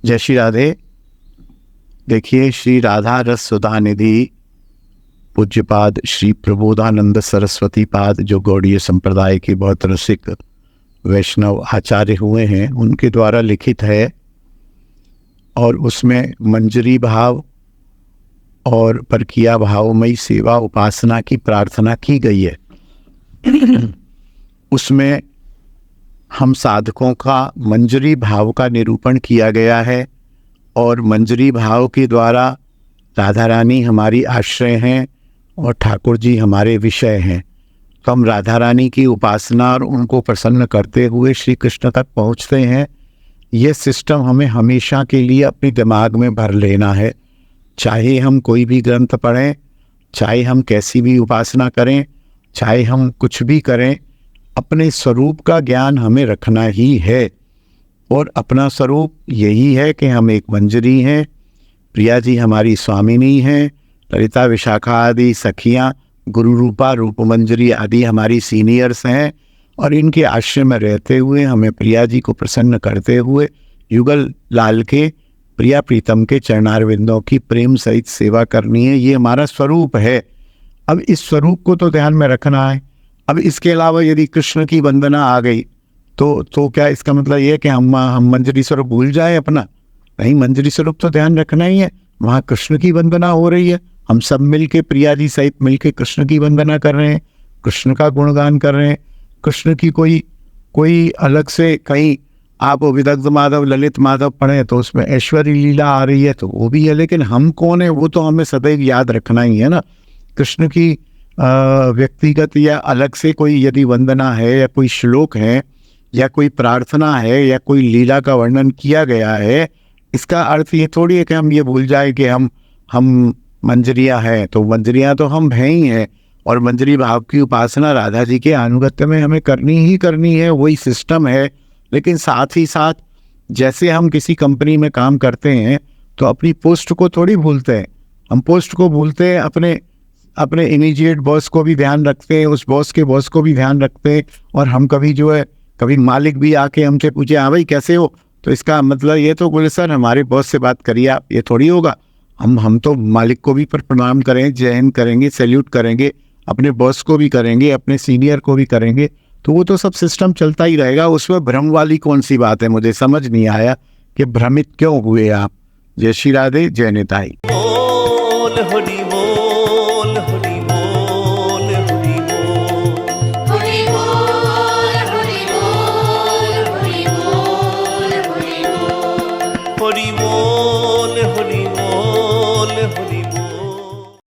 जय श्री राधे। देखिए, श्री राधा रस सुधा निधि पूज्यपाद श्री प्रबोधानंद सरस्वती पाद, जो गौड़ीय संप्रदाय के बहुत रसिक वैष्णव आचार्य हुए हैं, उनके द्वारा लिखित है और उसमें मंजरी भाव और परकिया भावमयी सेवा उपासना की प्रार्थना की गई है। उसमें हम साधकों का मंजरी भाव का निरूपण किया गया है और मंजरी भाव के द्वारा राधा रानी हमारी आश्रय हैं और ठाकुर जी हमारे विषय हैं। तो हम राधा रानी की उपासना और उनको प्रसन्न करते हुए श्री कृष्ण तक पहुँचते हैं। ये सिस्टम हमें हमेशा के लिए अपने दिमाग में भर लेना है। चाहे हम कोई भी ग्रंथ पढ़ें, चाहे हम कैसी भी उपासना करें, चाहे हम कुछ भी करें, अपने स्वरूप का ज्ञान हमें रखना ही है। और अपना स्वरूप यही है कि हम एक मंजरी हैं, प्रिया जी हमारी स्वामिनी हैं, ललिता विशाखा आदि सखियाँ, गुरु रूपा रूप मंजरी आदि हमारी सीनियर्स हैं और इनके आश्रय में रहते हुए हमें प्रिया जी को प्रसन्न करते हुए युगल लाल के प्रिया प्रीतम के चरणारविंदों की प्रेम सहित सेवा करनी है। ये हमारा स्वरूप है। अब इस स्वरूप को तो ध्यान में रखना है। अब इसके अलावा यदि कृष्ण की वंदना आ गई तो क्या इसका मतलब ये है कि हम मंजरी स्वरूप भूल जाए अपना? नहीं, मंजरी स्वरूप तो ध्यान रखना ही है। वहाँ कृष्ण की वंदना हो रही है, हम सब मिलके प्रिया जी सहित मिलके कृष्ण की वंदना कर रहे हैं, कृष्ण का गुणगान कर रहे हैं। कृष्ण की कोई अलग से कहीं आप विदग्ध माधव ललित माधव पढ़ें तो उसमें ऐश्वर्य लीला आ रही है तो वो भी है, लेकिन हम कौन है वो तो हमें सदैव याद रखना ही है ना। कृष्ण की व्यक्तिगत या अलग से कोई यदि वंदना है या कोई श्लोक है या कोई प्रार्थना है या कोई लीला का वर्णन किया गया है, इसका अर्थ ये थोड़ी है कि हम ये भूल जाए कि हम मंजरियाँ हैं। तो मंजरियाँ तो हम हैं ही हैं और मंजरी भाव की उपासना राधा जी के अनुगत्य में हमें करनी ही करनी है, वही सिस्टम है। लेकिन साथ ही साथ जैसे हम किसी कंपनी में काम करते हैं तो अपनी पोस्ट को थोड़ी भूलते हैं। हम पोस्ट को भूलते हैं, अपने इमीडिएट बॉस को भी ध्यान रखते हैं, उस बॉस के बॉस को भी ध्यान रखते हैं। और हम कभी मालिक भी आके हमसे पूछे, हाँ भाई कैसे हो, तो इसका मतलब ये तो बोले सर हमारे बॉस से बात करिए आप, ये थोड़ी होगा। हम तो मालिक को भी प्रणाम करें, जय हिंद करेंगे, सैल्यूट करेंगे, अपने बॉस को भी करेंगे, अपने सीनियर को भी करेंगे। तो वो तो सब सिस्टम चलता ही रहेगा। उसमें भ्रम वाली कौन सी बात है? मुझे समझ नहीं आया कि भ्रमित क्यों हुए आप। जय श्री राधे, जय निताई।